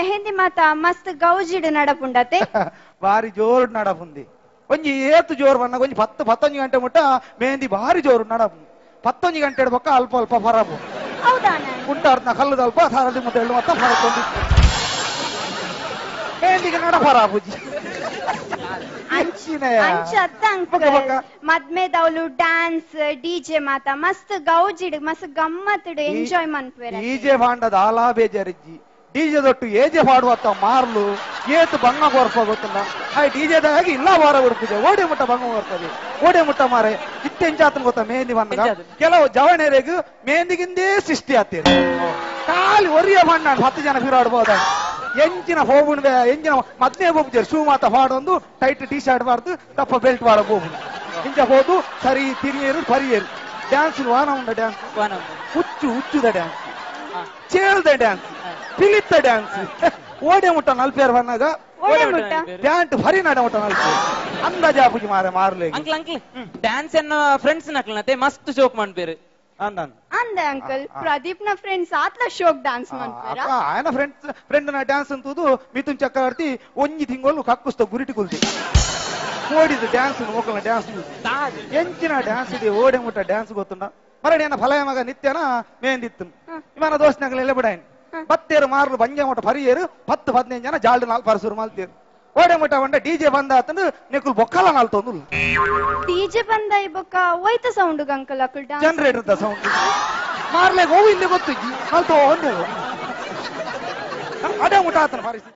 ಮೆಹಂದಿ ಮಾತ ಮಸ್ತ್ ಗೌಜಿಡ್ ನಡಪುಂಡತೆ ಬಾರಿ ಜೋರು ನಡಪುಂದಿ ಒಂಜಿ ಏತು ಜೋರು ಬನ್ನ ಒಂಜಿ 10-11 ಗಂಟೆ ಮುಟ್ಟ ಮೆಹಂದಿ ಬಾರಿ ಜೋರು ನಡಪು 11 ಗಂಟೆ ಬೊಕ್ಕ ಅಲ್ಪ ಅಲ್ಪ ಫರಬು ಹೌದಾನ ಕುಂಟಾರ್ನ ಕಲ್ಲದ ಅಲ್ಪ ಸಾರದಿ ಮುದ್ದೆ ಎಳ್ಳು ಮತ್ತ ಫರಕೊಂಡಿತ್ತು ಮೆಹಂದಿಗೆ ನಡ ಫರಾಬುಜಿ ಮದ್ಮೆದವ್ಲು ಡ್ಯಾನ್ಸ್ ಡಿಜೆ ಮಾತ ಮಸ್ತ್ ಗೌಜಿಡ್ ಮಸ್ತ್ ಗಮ್ಮತ್ತಿಡ್ ಎಂಜಾಯ್ ಮನ್ಪುವೆರ್ ಡಿಜೆ ಬಾಂಡದ ಆಲಾ ಬೇಜಾರಿಜ್ಜಿ ಡಿಜೆ ದೊಟ್ಟು ಏಜೆ ಪಾಡುವತ್ತ ಮಾರ್ಲು ಏತು ಬಂಗ ಕೊರ್ಪ ಗೊತ್ತಲ್ಲ ಆ ಡಿಜೆದಾಗಿ ಇಲ್ಲ ವಾರ ಹುಡುಕಿದೆ ಓಡೆ ಮುಟ್ಟ ಬಂಗ ಬರ್ತದೆ ಓಡೆ ಮುಟ್ಟ ಮಾರೆ ಇತ್ತೆಂಚಾತನ ಗೊತ್ತಾ ಮೆಹಂದಿ ಬಂದಾಗ ಕೆಲವು ಜವಣೆರೆಗೂ ಮೆಹಂದಿಗಿಂದೇ ಸೃಷ್ಟಿ ಆಗ್ತದೆ ಖಾಲಿ ಒರಿಯ ಬಣ್ಣ 10 ಜನ ಫಿರಾಡ್ಬೋದ ಎಂಚಿನ ಹೋಗುಣ್ವೆ ಎಂಚಿನ ಮದ್ನೆ ಹೋಗ್ತಾರೆ ಶೂ ಮಾತ ಪಾಡೊಂದು ಟೈಟ್ ಟೀ ಶರ್ಟ್ ಬಾರ್ದು ದಪ್ಪ ಬೆಲ್ಟ್ ಬಾಡ ಹೋಗುದು ಇಂಚ ಹೋದು ಸರಿ ತಿರಿಯರು ಪರಿಯರು ಡ್ಯಾನ್ಸ್ ವಾನ ಉಂಡ ಡ್ಯಾನ್ಸ್ ಹುಚ್ಚುದ ಡ್ಯಾನ್ಸ್ ಚೇಳ್ದ ಡ್ಯಾನ್ಸ್ ಪಿಲಿತ್ತ ಡ್ಯಾನ್ಸ್ ಓಡೆ ಮುಟ್ಟ ನಲ್ಪೇರ್ ಬನ್ನಾಗ ಪ್ಯಾಂಟ್ ಭರಿ ನಡೆ ಮುಟ್ಟ ನಲ್ಪೇರ್ ಅಂದಾಜಾಪುಜಿ ಮಾರ್ಲೆ ಅಂಕಲ್ ಅಂಕಲ್ ಡ್ಯಾನ್ಸ್ ಎನ್ನ ಫ್ರೆಂಡ್ಸ್ ನಕ್ಲನತೆ ಮಸ್ತ್ ಜೋಕ್ ಮಾಡ್ಬೇರು ಅಂದೆ ಅಂಕಲ್ ಪ್ರದೀಪ್ ನ ಫ್ರೆಂಡ್ಸ್ ಆತ್ಲ ಶೋಕ್ ಡ್ಯಾನ್ಸ್ ಮಾಡ್ತಾರ ಆಯನ ಫ್ರೆಂಡ್ ನ ಡ್ಯಾನ್ಸ್ ಅಂತುದು ಮಿಥುನ್ ಚಕ್ರವರ್ತಿ ಒಂಜಿ ತಿಂಗಳು ಕಕ್ಕುಸ್ತ ಗುರಿಟಿ ಕುಲ್ತಿ ಓಡಿದು ಡ್ಯಾನ್ಸ್ ಮಕ್ಕಳ ಡ್ಯಾನ್ಸ್ ಎಂಚಿನ ಡ್ಯಾನ್ಸ್ ಇದೆ ಓಡೆ ಮುಟ್ಟ ಡ್ಯಾನ್ಸ್ ಗೊತ್ತುಂಡ ಮರಡಿ ಅನ್ನ ಫಲಯ ಮಗ ನಿತ್ಯನ ಮೇಂದಿತ್ತು ಇವನ ದೋಸ್ತಿನಾಗಲೆಲ್ಲ ಬಿಡಾಯನ್ ಬತ್ತೇರು ಮಾರ್ಲು ಬಂಜೆ ಮುಟ್ಟ ಪರಿಯೇರು 10-15 ಜನ ಜಾಲ್ಡ್ 4 ಪರಸೂರು ಮಲ್ತೇರು ಓಡೆ ಮುಟ್ಟ ಬಂಡ ಡಿಜೆ ಬಂದ ಆತಂದು ನೆಕ್ಕುಲ್ ಬೊಕ್ಕಲ ನಾಲ್ತೊಂದು ಡಿಜೆ ಬಂದ ಈ ಬೊಕ್ಕ ಒಯ್ತ ಸೌಂಡ್ ಅಂಕಲ್ ಅಕಲ್ ಡ್ಯಾನ್ಸ್ ಜನರೇಟರ್ ದ ಸೌಂಡ್ ಮಾರ್ಲೆ ಗೋವು ಇಲ್ಲಿ ಗೊತ್ತು ನಾಲ್ತೋ ಒಂದು ಅಡೆ ಮುಟ್ಟ ಆತನ ಪರಿಸ್ಥಿತಿ